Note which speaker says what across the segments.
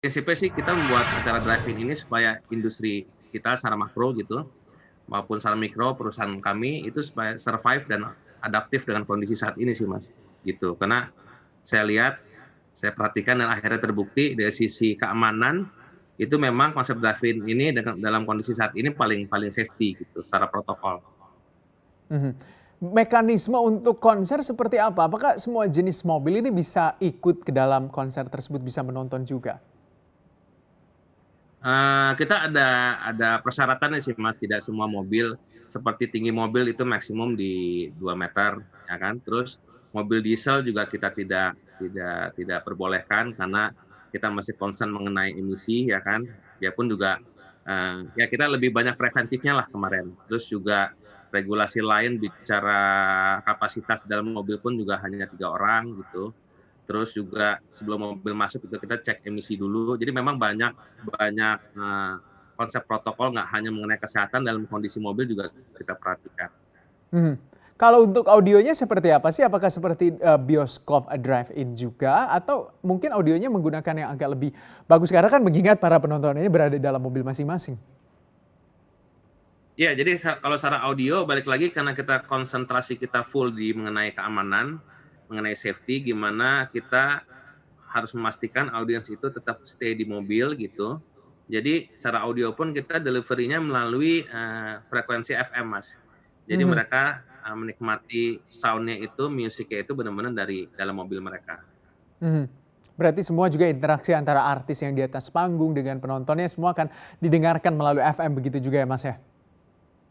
Speaker 1: Prinsipnya sih kita membuat acara drive-in ini supaya industri kita secara makro gitu, maupun secara mikro perusahaan kami itu supaya survive dan adaptif dengan kondisi saat ini sih Mas, gitu. Karena saya lihat, saya perhatikan dan akhirnya terbukti dari sisi keamanan, itu memang konsep drive-in ini dalam kondisi saat ini paling paling safety gitu secara protokol.
Speaker 2: Mhm. Mekanisme untuk konser seperti apa? Apakah semua jenis mobil ini bisa ikut ke dalam konser tersebut, bisa menonton juga?
Speaker 1: Kita ada persyaratannya sih Mas, tidak semua mobil seperti tinggi mobil itu maksimum di 2 meter, ya kan. Terus mobil diesel juga kita tidak perbolehkan karena kita masih concern mengenai emisi, ya kan. Dia pun juga, ya kita lebih banyak preventifnya lah kemarin. Terus juga regulasi lain bicara kapasitas dalam mobil pun juga hanya 3 orang gitu. Terus juga sebelum mobil masuk juga kita cek emisi dulu. Jadi memang banyak banyak, konsep protokol nggak hanya mengenai kesehatan dalam kondisi mobil juga kita perhatikan.
Speaker 2: Mhm. Kalau untuk audionya seperti apa sih? Apakah seperti, bioskop, drive-in juga? Atau mungkin audionya menggunakan yang agak lebih bagus? Karena kan mengingat para penonton ini berada di dalam mobil masing-masing.
Speaker 1: Iya, jadi kalau secara audio balik lagi karena kita konsentrasi kita full di mengenai keamanan, mengenai safety, gimana kita harus memastikan audiens itu tetap stay di mobil gitu. Jadi secara audio pun kita delivery-nya melalui, frekuensi FM, Mas. Jadi
Speaker 2: Mhm,
Speaker 1: mereka, menikmati sound-nya itu, musiknya itu benar-benar dari dalam mobil mereka.
Speaker 2: mhm. Berarti semua juga interaksi antara artis yang di atas panggung dengan penontonnya semua akan didengarkan melalui FM begitu juga ya, Mas, ya?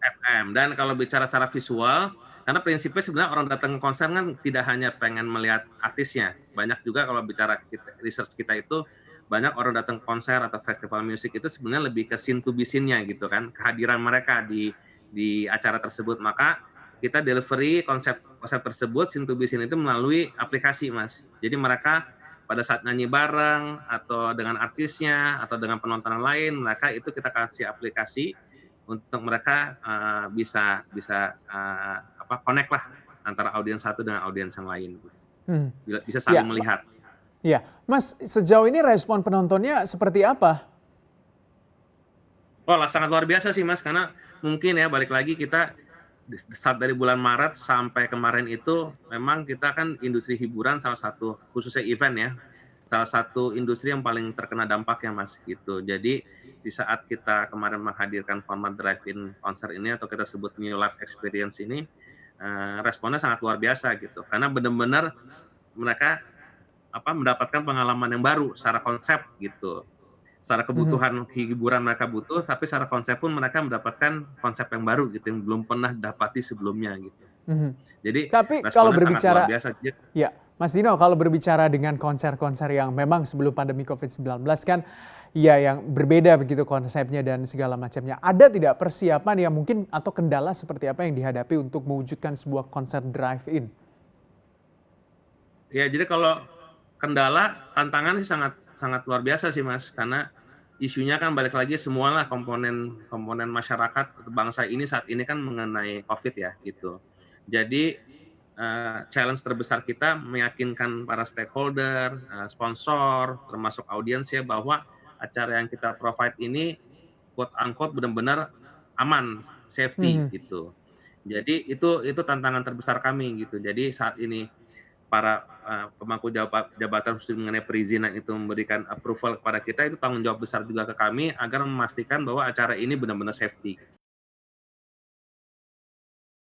Speaker 1: FM. Dan kalau bicara secara visual, karena prinsipnya sebenarnya orang datang ke konser kan tidak hanya pengen melihat artisnya, banyak juga kalau bicara research kita itu, banyak orang datang ke konser atau festival musik itu sebenarnya lebih ke scene to be scene-nya gitu kan, kehadiran mereka di acara tersebut. Maka kita delivery konsep konsep tersebut, scene to be scene itu melalui aplikasi, Mas. Jadi mereka pada saat nyanyi bareng, atau dengan artisnya, atau dengan penonton yang lain, mereka itu kita kasih aplikasi untuk mereka, bisa bisa, connect lah antara audiens satu dengan audiens yang lain,
Speaker 2: Mhm.
Speaker 1: bisa saling
Speaker 2: Ya,
Speaker 1: melihat.
Speaker 2: iya. Mas, sejauh ini respon penontonnya seperti apa?
Speaker 1: Wah, sangat luar biasa sih Mas, karena mungkin ya balik lagi kita saat dari bulan Maret sampai kemarin itu memang kita kan industri hiburan salah satu khususnya event ya, salah satu industri yang paling terkena dampaknya Mas, gitu. Jadi di saat kita kemarin menghadirkan format drive-in konser ini atau kita sebut new live experience ini, responnya sangat luar biasa gitu. Karena benar-benar mereka mendapatkan pengalaman yang baru secara konsep gitu. Secara
Speaker 2: Mhm,
Speaker 1: kebutuhan hiburan mereka butuh, tapi secara konsep pun mereka mendapatkan konsep yang baru gitu, yang belum pernah dapati sebelumnya gitu.
Speaker 2: mhm.
Speaker 1: Jadi
Speaker 2: Tapi kalau
Speaker 1: responnya sangat luar
Speaker 2: berbicara
Speaker 1: biasa.
Speaker 2: ya, Mas Dino, kalau berbicara dengan konser-konser yang memang sebelum pandemi COVID-19 kan, ya yang berbeda begitu konsepnya dan segala macamnya. Ada tidak persiapan yang mungkin atau kendala seperti apa yang dihadapi untuk mewujudkan sebuah konser drive-in?
Speaker 1: Ya jadi kalau kendala, tantangan sih sangat sangat luar biasa sih Mas, karena isunya kan balik lagi semualah komponen komponen masyarakat bangsa ini saat ini kan mengenai Covid ya gitu. Jadi challenge terbesar kita meyakinkan para stakeholder, sponsor, termasuk audiens ya bahwa acara yang kita provide ini quote unquote benar-benar aman, safety
Speaker 2: Mhm.
Speaker 1: gitu. Jadi itu tantangan terbesar kami gitu. Jadi saat ini para pemangku jabatan khusus mengenai perizinan itu memberikan approval kepada kita, itu tanggung jawab besar juga ke kami agar memastikan bahwa acara ini benar-benar safety.